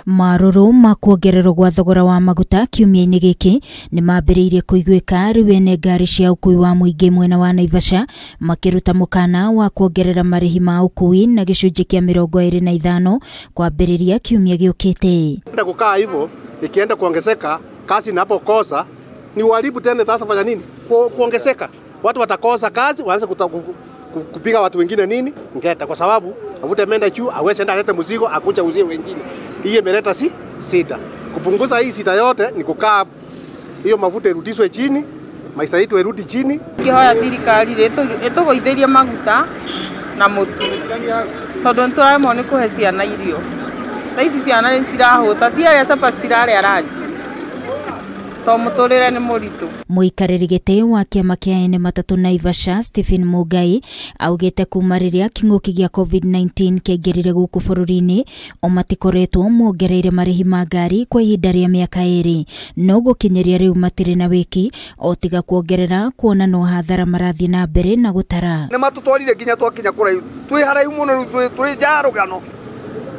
Marũrũ ma kuongererwo gwa thogora wa maguta kiumia-inĩ gĩkĩ nĩ mambĩrĩirie kũiguĩka rĩu ene ngari cia ũkui wa mũingĩ mwena wa Naivasha makĩruta mũkana wa kuongerera marĩhi ma ũkui na gĩcunjĩ kĩa 25 kwambĩrĩria kiumia gĩũkĩte. Kukaa hivyo ikienda kuongezeka, kazi inapokosa ni uharibu tena, itafanya nini? Kuongezeka. Watu watakosa kazi, waanze kupiga watu wengine nini? Ngeta, kwa sababu avute menda juu, aweze enda alete mzigo akuja uzie wengine. Hii imeleta sida. Kupunguza hii sida yote ni kukaa hiyo mafuta irudishwe chini, maisha yetu irudi chini. Kihoya thirikari itugoithĩrie maguta na mũtu. Tondũ nĩtũraremwo nĩ kũhe ciana irio. Thaa ici ciana nĩ cirahũta, ciarĩa capa citirarĩa ranji. Mũtũrĩre nĩ mũritũ. Mũikarĩri gĩtĩ wa kĩama kĩa ene matatũ Naivasha Stephen Mugai augĩte kuma rĩrĩa kĩng'ũki gĩa COVID-19 kĩaingĩrire gũkũ bũrũri-inĩ o matikoretwo mongereire marĩhi ma ngari kwa ihinda rĩa mĩaka 2, no gũkinyĩria rĩu matirĩ na wĩki o tiga kuongerera kuona no hathara marathiĩ na mbere na gũtara. Nĩ matũtwarire nginya twakinya kũraihu, twĩ haraihu mũno, tũrĩ njarũgano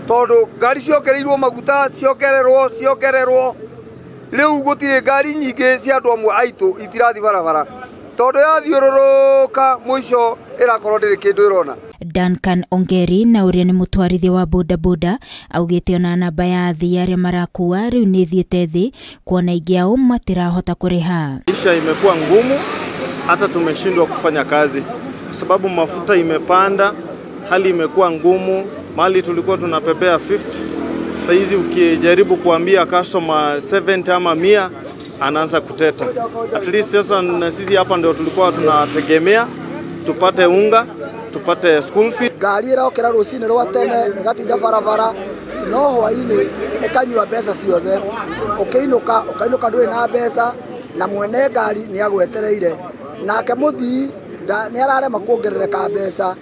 tondũ ngari ciongereirwo maguta, ciongererwo Leo gutire ngari nyingĩ cia andũ amwe aitũ itirathi barabara tondu yathiũrũrũka mwisho irakorwo ndĩrĩ kĩndũ irona. Duncan Ongeri na ũrĩa nĩ mũtwarithia wa bodaboda augĩte ona namba ya athii arĩa marakua rĩu nĩ thiĩte thĩ kuona aingĩ ao matirahota kũrĩha. Maisha imekuwa ngumu, hata tumeshindwa kufanya kazi kwa sababu mafuta imepanda, hali imekuwa ngumu. Mali tulikuwa tunapepea 50, saizi ukijaribu kuambia customer 70 ama 100 anaanza kuteta. At least sasa na sisi hapa ndio tulikuwa tunategemea tupate unga, tupate school fee. Ngari ĩrokĩra rũcinĩ rwa tene ĩgatinda barabara, no hwainĩ ĩkanyua mbeca ciothe. Ũkĩinũka ndũrĩ na mbeca na mwene ngari nĩ agwetereire, nake mũthii nĩ ararema kuongerereka mbeca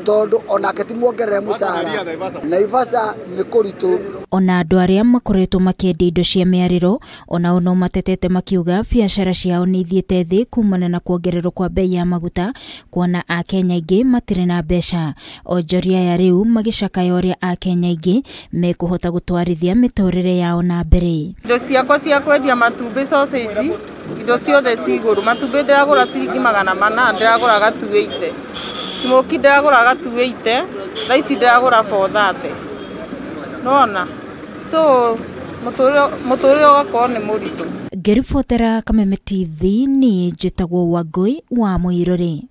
tondu onake ti muongerere mũcara. Naivasha nĩ kũritũ. Ona andũ arĩa makoretwo makĩendia indo cia mĩarĩro ona no matetete makiuga biacara ciao nĩ ithiĩte thĩ kumana na kuongererwo kwa bei ya maguta, kuona Akenya aingĩ matirĩ na mbeca. Onjoria ya rĩu magĩcakaya ũrĩa Akenya aingĩ mekũhota gũtwarithia mĩtũrĩre yao na mbere. Indo ciakwa cia kwendia matumbĩ, sausage, indo ciothe cigũrũ. Matumbĩ ndĩragũra ciringi 400, ndĩragũra gatu 80. Smoky ndĩragũra gatu 80, thaa ici ndĩragũra 430. Nona, so mũtũrĩre ũgakorwo nĩ mũritũ. Ngĩribotera Kameme TV, niĩ njĩtagwo Wangũi wa Mũirũrĩ.